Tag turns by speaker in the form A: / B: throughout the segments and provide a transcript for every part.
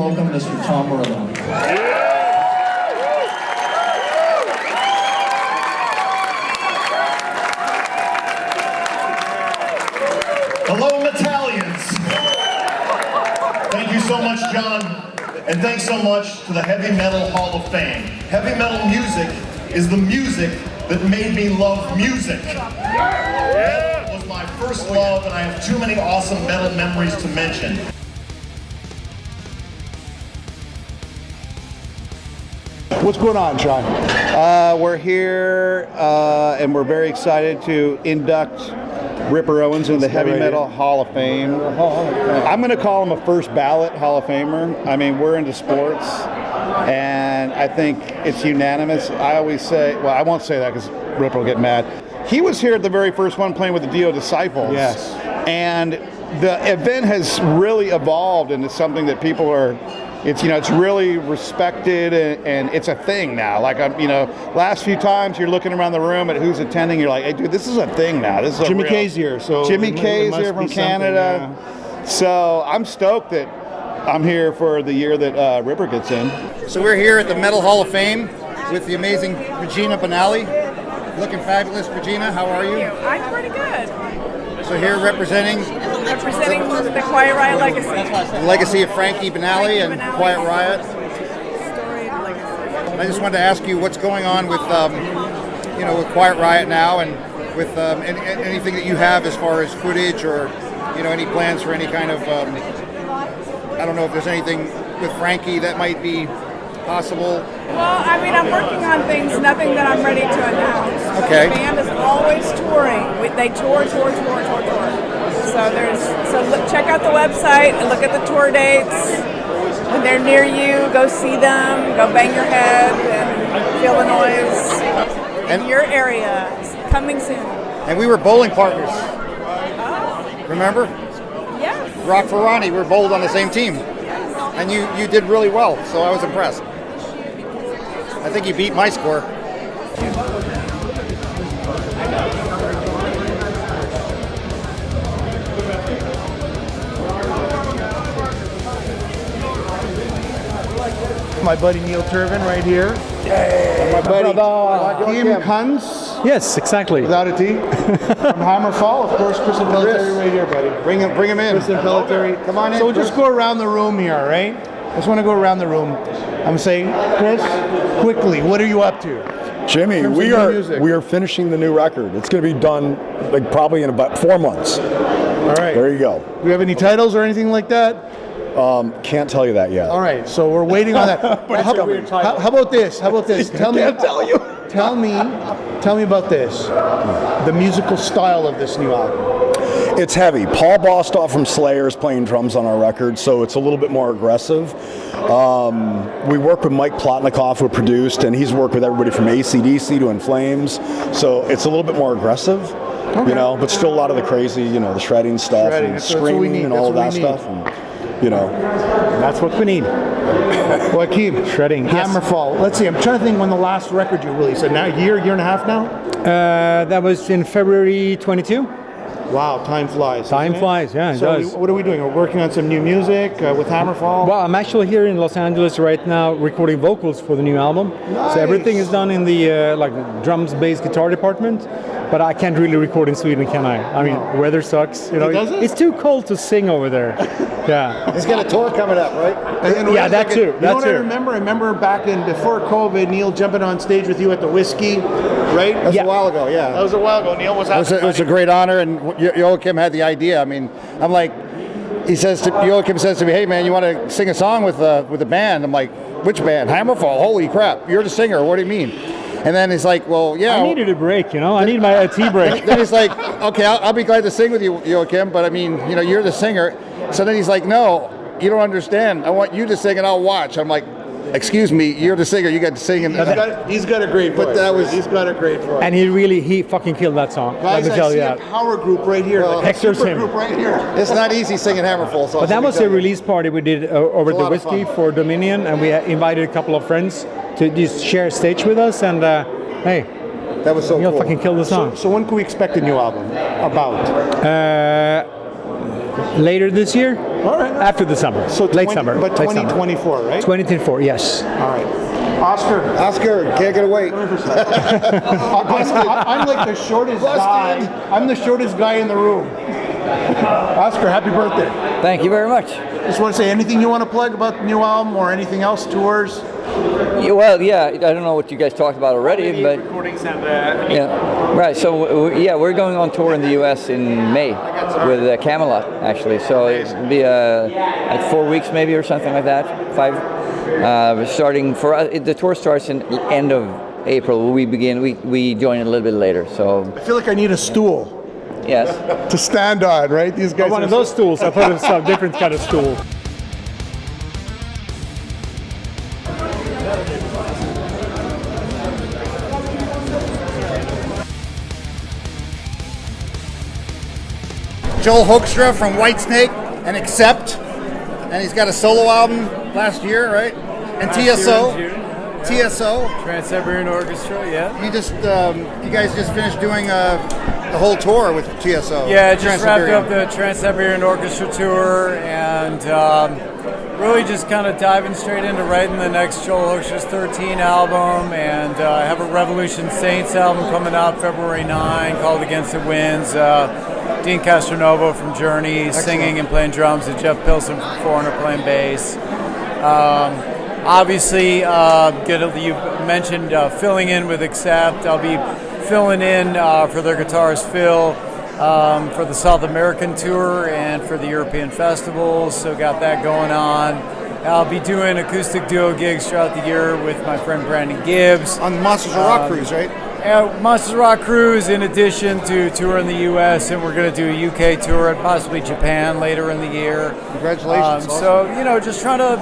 A: welcome Mr. Tom Rockt.
B: Hello, Italians. Thank you so much, John. And thanks so much to the Heavy Metal Hall of Fame. Heavy metal music is the music that made me love music. Metal was my first love, and I have too many awesome metal memories to mention.
C: What's going on, Sean?
D: We're here and we're very excited to induct Ripper Owens into the Heavy Metal Hall of Fame. I'm going to call him a first ballot Hall of Famer. I mean, we're into sports, and I think it's unanimous. I always say, well, I won't say that because Ripper will get mad. He was here at the very first one playing with the Dio Disciples.
C: Yes.
D: And the event has really evolved into something that people are, it's really respected, and it's a thing now. Like, last few times you're looking around the room at who's attending, you're like, hey, dude, this is a thing now. This is
C: Jimmy K's here, so
D: Jimmy K's here from Canada. Yeah. So I'm stoked that I'm here for the year that Ripper gets in.
E: So we're here at the Metal Hall of Fame with the amazing Regina Banali. Looking fabulous, Regina. How are you?
F: I'm pretty good.
E: So here representing
F: The Quiet Riot legacy.
E: the legacy of Frankie Banali and Quiet Riot.
F: Storied legacy.
E: I just wanted to ask you what's going on with, with Quiet Riot now, and with anything that you have as far as footage, or any plans for any kind of. I don't know if there's anything with Frankie that might be possible.
F: Well, I'm working on things, nothing that I'm ready to announce.
E: Okay.
F: The band is always touring. They tour. So check out the website and look at the tour dates. When they're near you, go see them, go bang your head and feel the noise. In your area, coming soon.
E: And we were bowling partners.
F: Oh.
E: Remember?
F: Yes.
E: Rock for Ronnie, we were bowled on the same team. And you did really well, so I was impressed. I think you beat my score.
C: My buddy Neil Turvin right here.
D: Yay!
C: My buddy Kim Kunz.
G: Yes, exactly.
C: Without a T. From Hammerfall, of course, Chris Impellitteri right here, buddy.
E: Bring him in.
C: Chris Impellitteri.
E: Come on in.
C: So we'll just go around the room here, right? I just want to go around the room. I'm saying, Chris, quickly, what are you up to?
H: Jimmy, we are finishing the new record. It's going to be done probably in about 4 months.
C: All right.
H: There you go.
C: Do you have any titles or anything like that?
H: Can't tell you that yet.
C: All right, so we're waiting on that. how about this? Tell me about this. The musical style of this new album.
H: It's heavy. Paul Bostoff from Slayer is playing drums on our record, so it's a little bit more aggressive. We work with Mike Plotnikoff, who produced, and he's worked with everybody from AC/DC to In Flames, so it's a little bit more aggressive, but still a lot of the crazy, the shredding stuff and screaming and all of that stuff. And,
G: That's what we need.
C: Joachim,
G: Shredding.
C: Hammerfall. Let's see, I'm trying to think when the last record you released. So now, year and a half now?
G: That was in February 22.
C: Wow, time flies.
G: Time flies, yeah, it does.
C: What are we doing? We're working on some new music with Hammerfall?
G: Well, I'm actually here in Los Angeles right now recording vocals for the new album.
C: Nice.
G: So everything is done in the drums, bass, guitar department. But I can't really record in Sweden, can I? I mean, the weather sucks. It's too cold to sing over there. Yeah.
E: He's got a tour coming up, right?
G: Yeah, that too.
C: You know what I remember? I remember back before COVID, Neil jumping on stage with you at the Whiskey, right?
E: That was a while ago, yeah.
C: That was a while ago. Neil was out.
E: It was a great honor, and Joachim had the idea. I mean, I'm like, Joachim says to me, "Hey man, you want to sing a song with the band?" I'm like, "Which band?" Hammerfall. Holy crap! You're the singer. What do you mean? And then he's like, "Well, yeah."
G: I needed a break, I need my tea break.
E: Then he's like, "Okay, I'll be glad to sing with you, Joachim, but I mean, you're the singer." So then he's like, "No, you don't understand. I want you to sing and I'll watch." I'm like, "Excuse me, you're the singer. You got to sing."
C: He's got a great voice. He's got a great voice.
G: And he fucking killed that song.
C: Guys,
G: let me tell you
C: a power group right here.
G: Hector's him.
C: Group right here.
E: It's not easy singing Hammerfall.
G: But that was a release party we did over at the Whiskey for Dominion, and we invited a couple of friends to just share stage with us. And hey,
E: that was so
G: You'll
E: cool.
G: fucking kill the song.
C: So when can we expect a new album? About?
G: Later this year.
C: All right.
G: After the summer. So late summer.
C: But
G: late summer.
C: 2024, right?
G: 2024, yes.
C: All right. Oscar.
E: Can't get away.
C: I'm like the shortest guy. I'm the shortest guy in the room. Oscar, happy birthday.
A: Thank you very much.
C: Just want to say anything you want to plug about the new album or anything else, tours?
A: Well, yeah, I don't know what you guys talked about already, but
G: recordings and
A: yeah, right. So yeah, we're going on tour in the U.S. in May with Camelot, actually. So it'll be like 4 weeks maybe or something like that. 5. We're starting for us. The tour starts in the end of April. We join a little bit later. So
C: I feel like I need a stool
A: yes,
C: to stand on, right? These guys.
G: one of those stools. I thought it was some different kind of stool.
E: Joel Hoekstra from Whitesnake and Accept, and he's got a solo album last year, right? And TSO,
I: Trans-Siberian Orchestra, yeah.
E: You guys just finished doing the whole tour with TSO.
I: Yeah, just wrapped up the Trans-Siberian Orchestra tour, and really just kind of diving straight into writing the next Joel Hoekstra's 13 album, and I have a Revolution Saints album coming out February 9 called Against the Winds. Dean Castronovo from Journey singing and playing drums, and Jeff Pilson from Foreigner playing bass. Obviously, you mentioned filling in with Accept. I'll be filling in for their guitarist Phil for the South American tour and for the European festivals, so got that going on. I'll be doing acoustic duo gigs throughout the year with my friend Brandon Gibbs.
E: On the Monsters of Rock cruise, right?
I: Monsters of Rock cruise, in addition to tour in the U.S., and we're going to do a U.K. tour and possibly Japan later in the year.
E: Congratulations.
I: So, just trying to,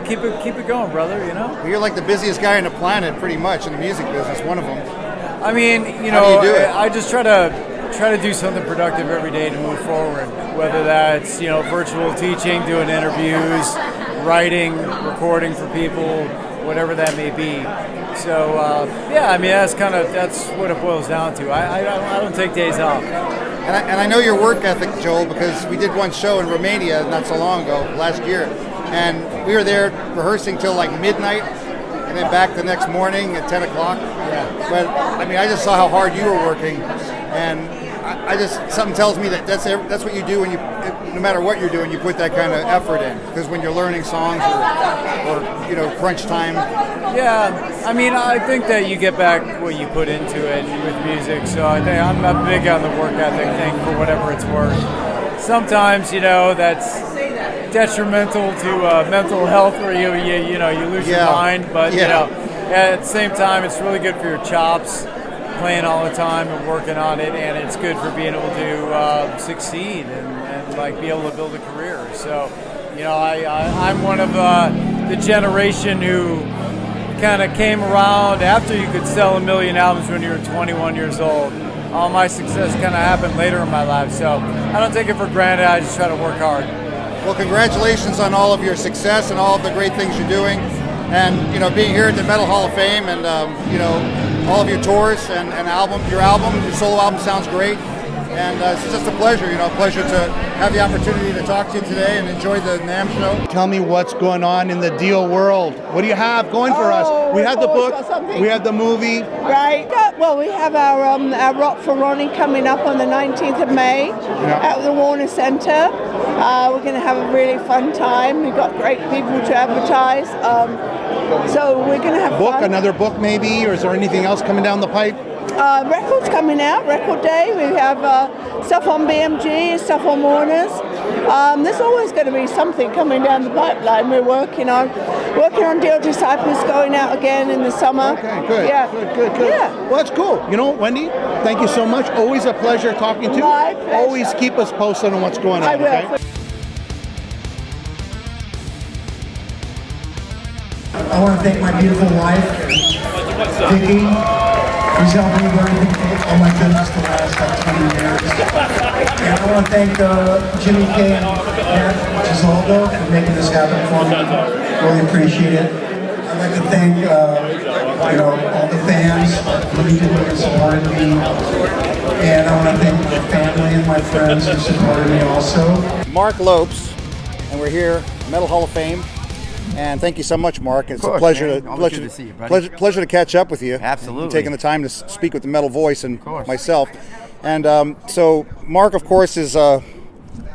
I: keep it going, brother,
E: Well, you're like the busiest guy on the planet, pretty much, in the music business, one of them.
I: I mean,
E: How do you do it?
I: I just try to do something productive every day to move forward, whether that's, virtual teaching, doing interviews, writing, recording for people, whatever that may be. So that's what it boils down to. I don't take days off.
E: And I know your work ethic, Joel, because we did one show in Romania not so long ago, last year, and we were there rehearsing till like midnight, and then back the next morning at 10 o'clock.
I: Yeah.
E: But I mean, I just saw how hard you were working, and something tells me that that's what you do when no matter what you're doing, you put that kind of effort in. Because when you're learning songs or crunch time.
I: Yeah, I mean, I think that you get back what you put into it with music. So I think I'm big on the work ethic thing for whatever it's worth. Sometimes, that's detrimental to mental health, where you lose your mind. But at the same time, it's really good for your chops, playing all the time and working on it, and it's good for being able to succeed and be able to build a career. So, I'm one of the generation who kind of came around after you could sell 1 million albums when you were 21 years old. All my success kind of happened later in my life, so I don't take it for granted. I just try to work hard.
E: Well, congratulations on all of your success and all of the great things you're doing, and being here at the Metal Hall of Fame, and all of your tours and your solo album sounds great, and it's just a pleasure, pleasure to have the opportunity to talk to you today and enjoy the NAMM show.
C: Tell me what's going on in the Dio world. What do you have going for us? We had the book, we had the movie.
J: Right. Well, we have our Rock for Ronnie coming up on the 19th of May at the Warner Center. We're going to have a really fun time. We've got great people to advertise. So we're going to have fun.
C: Another book maybe, or is there anything else coming down the pipe?
J: Records coming out, Record Day. We have stuff on BMG, stuff on Warner's. There's always going to be something coming down the pipeline. We're working on Deal Disciples going out again in the summer.
C: Okay, good.
J: Yeah.
C: Good.
J: Yeah.
C: Well, that's cool. Wendy, thank you so much. Always a pleasure talking to you.
J: My pleasure.
C: Always keep us posted on what's going on.
J: I will.
C: Okay?
K: I want to thank my beautiful wife, Vicky, who's helping me learn oh my goodness, the last 20 years. And I want to thank Jimmy K and Matt Gisaldo for making this happen for me. Really appreciate it. I'd like to thank all the fans who supported me. And I want to thank my family and my friends who supported me also.
E: Mark Lopes and we're here, Metal Hall of Fame. And thank you so much, Mark. It's
A: course,
E: a pleasure
A: man.
E: to
A: Always good to see you, buddy.
E: pleasure to catch up with you.
A: Absolutely.
E: And taking the time to speak with the Metal Voice and myself. And so Mark, of course, is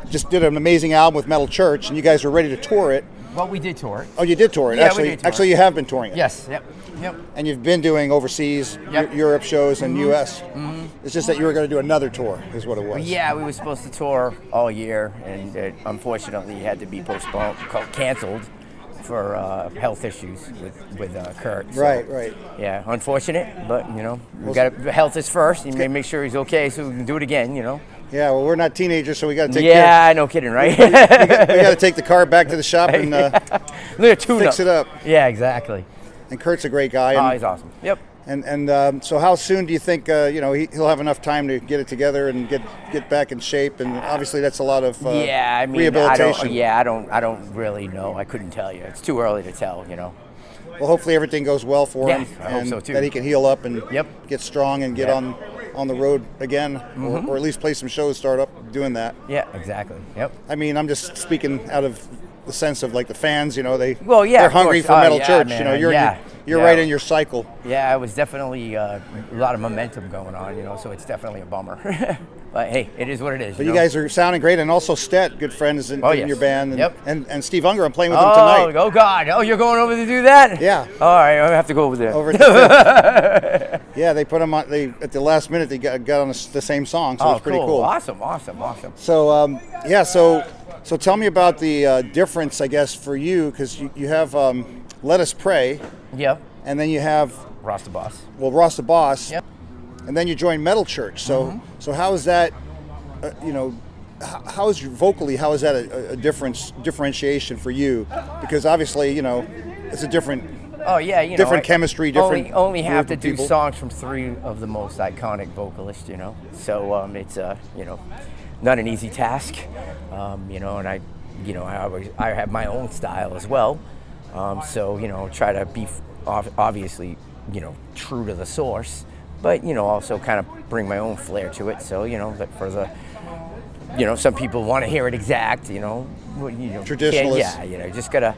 E: just did an amazing album with Metal Church, and you guys are ready to tour it.
A: Well, we did tour it.
E: Oh, you did tour it.
A: Yeah,
E: actually,
A: we did tour
E: actually,
A: it.
E: you have been touring it.
A: Yes. Yep. Yep.
E: And you've been doing overseas, Europe shows and U.S.
A: Mm-hmm.
E: It's just that you were going to do another tour, is what it was.
A: Yeah, we were supposed to tour all year, and it unfortunately had to be postponed, canceled for health issues with Kurt. So,
E: Right.
A: Yeah, unfortunate, but we got health is first. You may make sure he's okay, so we can do it again.
E: Yeah, well, we're not teenagers, so we got to take care.
A: Yeah, no kidding, right?
E: we got to take the car back to the shop and fix it up.
A: Yeah, exactly.
E: And Kurt's a great guy.
A: Oh, he's awesome. Yep.
E: And so how soon do you think he'll have enough time to get it together and get back in shape? And obviously that's a lot of rehabilitation.
A: I don't really know. I couldn't tell you. It's too early to tell.
E: Well, hopefully everything goes well for him.
A: I hope so too.
E: That he can heal up and get strong and get on the road again, or at least play some shows, start up doing that.
A: Yeah, exactly. Yep.
E: I mean, I'm just speaking out of the sense of like the fans, they're
A: of
E: hungry
A: course.
E: for Metal Church.
A: Man.
E: You're right in your cycle.
A: Yeah, it was definitely a lot of momentum going on, so it's definitely a bummer. But hey, it is what it is.
E: But you guys are sounding great, and also Stet, good friend, is in your band, and Steve Unger. I'm playing with him tonight.
A: Oh God! Oh, you're going over to do that?
E: Yeah.
A: All right, I have to go over there.
E: Over at the yeah, they put them on. At the last minute, they got on the same song, so it's pretty cool.
A: Awesome.
E: So so tell me about the difference, I guess, for you, because you have Let Us Pray.
A: Yep.
E: And then you have
A: Ross the Boss.
E: Well, Ross the Boss.
A: Yep.
E: And then you join Metal Church. So so how is that? How is vocally? How is that a differentiation for you? Because obviously, it's a different.
A: Oh yeah,
E: different chemistry, different.
A: Only have to do songs from three of the most iconic vocalists, So it's not an easy task, and I have my own style as well. So try to be obviously true to the source, but also kind of bring my own flair to it. So that for the some people want to hear it exact.
E: Traditionalist.
A: Just gotta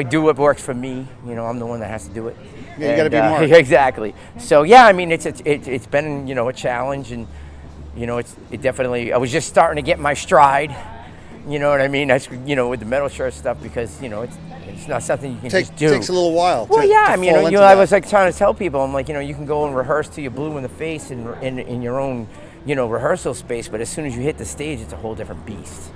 A: do what works for me. I'm the one that has to do it.
E: Yeah, you gotta be Mark.
A: Exactly. So it's been a challenge, and it definitely. I was just starting to get my stride. You know what I mean? That's with the Metal Church stuff, because it's not something you can just do.
E: It takes a little while.
A: Well, I mean,
E: I
A: I was like trying to tell people, I'm like, you can go and rehearse till you're blue in the face in your own, rehearsal space, but as soon as you hit the stage, it's a whole different beast.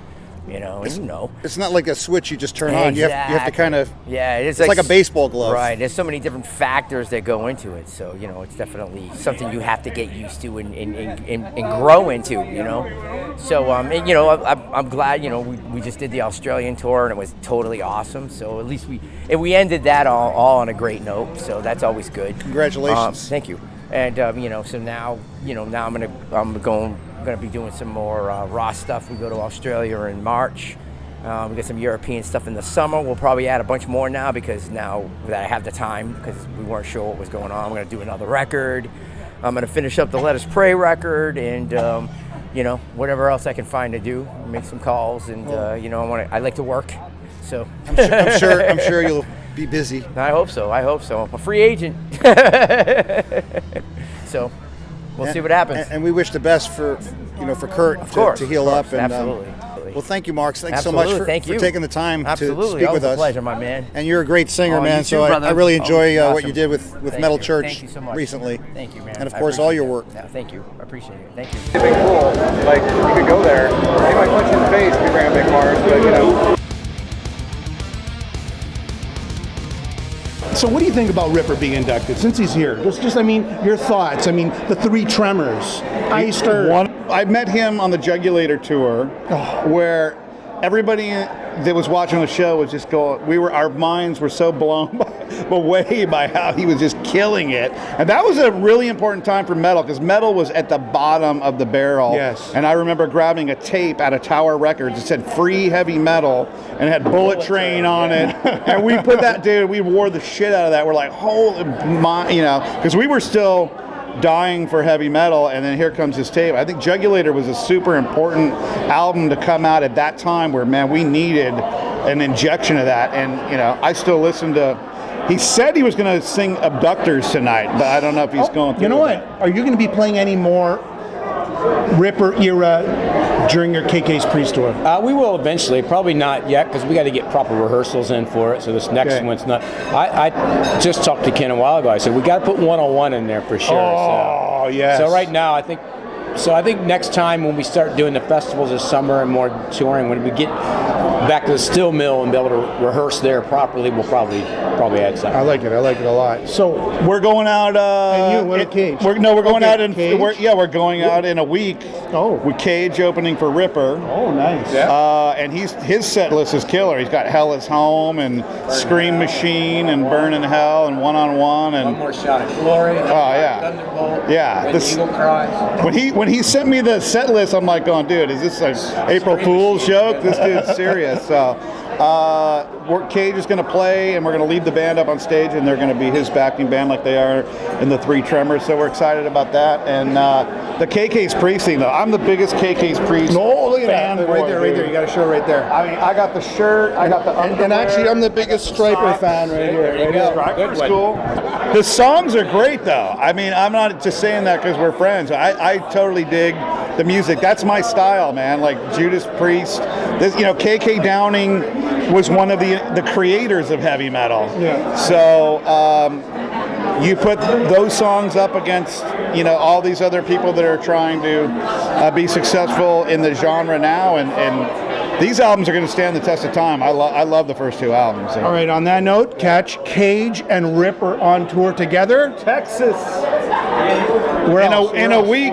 E: It's not like a switch you just turn on. You have to kind of.
A: Yeah,
E: it's like a baseball glove.
A: Right. There's so many different factors that go into it. So it's definitely something you have to get used to and grow into. So I'm glad. We just did the Australian tour and it was totally awesome. So at least we ended that all on a great note. So that's always good.
E: Congratulations.
A: Thank you. And so now I'm going to be doing some more raw stuff. We go to Australia in March. We got some European stuff in the summer. We'll probably add a bunch more now, because now that I have the time, because we weren't sure what was going on. I'm going to do another record. I'm going to finish up the Let Us Pray record, and whatever else I can find to do. Make some calls, and I like to work. So
E: I'm sure you'll be busy.
A: I hope so. I'm a free agent. So we'll see what happens.
E: And we wish the best for Kurt to heal up. And,
A: absolutely.
E: Well, thank you, Mark. Thanks
A: Absolutely.
E: so much for taking the time to speak with us.
A: A pleasure, my man.
E: And you're a great singer, man.
A: So
E: I really enjoy
A: awesome.
E: what you did with Metal Church
A: Thank you so much.
E: recently.
A: Thank you, man.
E: And of course, all your work.
A: Yeah, thank you. I appreciate it. Thank you.
L: It'd be cool. Like, you could go there. They might punch you in the face if you bring a big Mars, but
C: So what do you think about Ripper being inducted since he's here? Just your thoughts. The three tremors. Iced Earth.
D: I met him on the Jugulator tour, where everybody that was watching the show was just going. Our minds were so blown away by how he was just killing it, and that was a really important time for metal, because metal was at the bottom of the barrel.
C: Yes.
D: And I remember grabbing a tape out of Tower Records that said "Free Heavy Metal" and it had Bullet Train on it, and we put that. Dude, we wore the shit out of that. We're like, holy, because we were still. dying for heavy metal, and then here comes his tape. I think Jugulator was a super important album to come out at that time where, man, we needed an injection of that. And, you know, I still listen to, he said he was going to sing Abductors tonight, but I don't know if he's going through.
C: You know what? Are you going to be playing any more Ripper era during your KK's Priest tour?
M: We will eventually. Probably not yet because we got to get proper rehearsals in for it. So this next one's not. I just talked to Ken a while ago. I said we got to put 101 in there for sure.
C: Oh, yes.
M: So right now, I think next time when we start doing the festivals this summer and more touring, when we get back to the Still Mill and be able to rehearse there properly, we'll probably add something.
C: I like it a lot. So
D: we're going out.
C: And you, what a Cage?
D: We're going out in.
C: Cage?
D: We're going out in a week.
C: Oh,
D: with Cage opening for Ripper.
C: Oh, nice.
D: And his set list is killer. He's got Hell Is Home and Scream Machine and Burn in Hell and One on One and
M: One More Shot at Glory.
D: Oh yeah.
M: Thunderbolt.
D: Yeah.
M: When the Eagle Cries.
D: When he sent me the set list, I'm like, going, dude, is this an April Fool's joke? This dude's serious. So, Cage is going to play, and we're going to lead the band up on stage, and they're going to be his backing band like they are in the Three Tremors. So we're excited about that. And the KK's Priest thing, though, I'm the biggest KK's Priest fan.
C: Right there. You got a shirt right there.
D: I mean, I got the shirt, I got the underwear.
C: And actually, I'm the biggest Striper fan right here.
M: There you go.
D: Striper's cool. The songs are great, though. I mean, I'm not just saying that because we're friends. I totally dig the music. That's my style, man. Like Judas Priest. This, KK Downing was one of the creators of heavy metal.
C: Yeah.
D: So you put those songs up against all these other people that are trying to be successful in the genre now, and these albums are going to stand the test of time. I love the first two albums. So.
C: All right, on that note, catch Cage and Ripper on tour together.
D: Texas.
C: Where
D: in a week.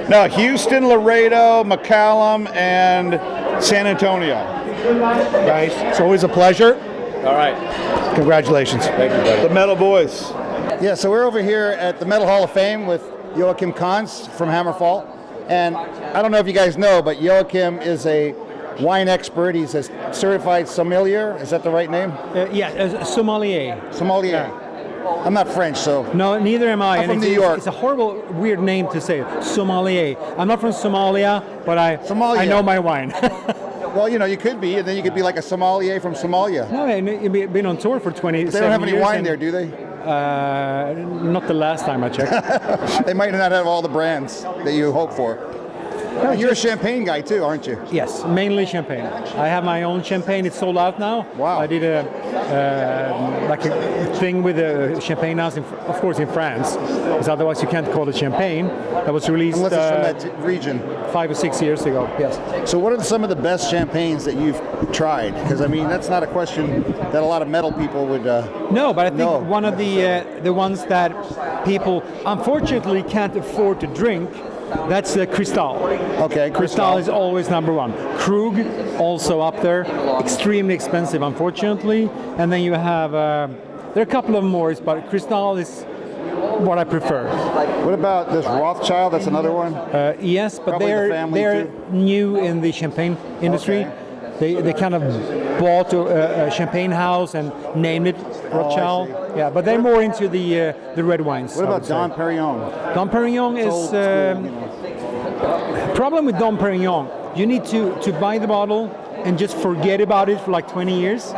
D: No, Houston, Laredo, McAllen, and San Antonio.
C: Guys, it's always a pleasure.
M: All right.
C: Congratulations.
M: Thank you, buddy.
D: The Metal Boys.
E: Yeah, so we're over here at the Metal Hall of Fame with Joachim Kanz from Hammerfall. And I don't know if you guys know, but Joachim is a wine expert. He's a certified sommelier. Is that the right name?
N: Sommelier.
E: Sommelier. Yeah. I'm not French, so...
N: No, neither am I.
E: I'm from New York.
N: It's a horrible, weird name to say. Sommelier. I'm not from Somalia, but I know my wine.
E: Well, you could be, and then you could be like a sommelier from Somalia.
N: No, I've been on tour for 27 years.
E: They don't have any wine there, do they?
N: Not the last time I checked.
E: They might not have all the brands that you hope for. No, you're a champagne guy too, aren't you?
N: Yes, mainly champagne. I have my own champagne. It's sold out now.
E: Wow.
N: I did a thing with a champagne house, of course, in France, because otherwise you can't call it champagne. That was released
E: unless it's from that region.
N: 5 or 6 years ago. Yes.
E: So, what are some of the best champagnes that you've tried? Because I mean, that's not a question that a lot of metal people would.
N: No, but I think one of the ones that people unfortunately can't afford to drink. That's Cristal.
E: Okay,
N: Cristal is always number one. Krug, also up there. Extremely expensive, unfortunately. And then you have, there are a couple of more, but Cristal is what I prefer.
E: What about this Rothschild? That's another one?
N: Yes, but
E: Probably
N: they're new in the champagne industry. Okay. They kind of bought a champagne house and named it Rothschild. Yeah, but they're more into the red wines.
E: What about Dom Perignon?
N: Dom Perignon is problem with Dom Perignon. You need to buy the bottle and just forget about it for like 20 years,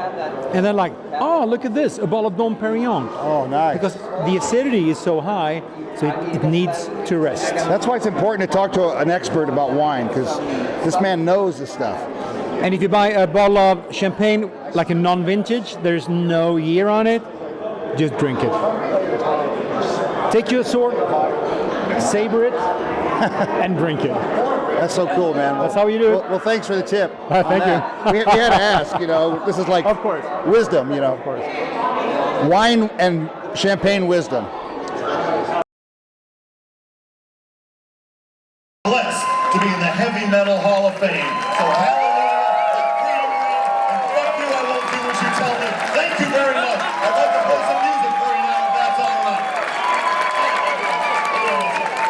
N: and then like, oh, look at this, a bottle of Dom Perignon.
E: Oh, nice.
N: Because the acidity is so high, so it needs to rest.
E: That's why it's important to talk to an expert about wine, because this man knows this stuff.
N: And if you buy a bottle of champagne, like a non-vintage, there's no year on it, just drink it. Take your sword, saber it, and drink it.
E: That's so cool, man.
N: That's how you do it.
E: Well, thanks for the tip.
N: Thank you.
E: We had to ask, this is like
N: of course.
E: Wisdom,
N: Of course.
E: Wine and champagne wisdom.
B: Blessed to be in the Heavy Metal Hall of Fame. So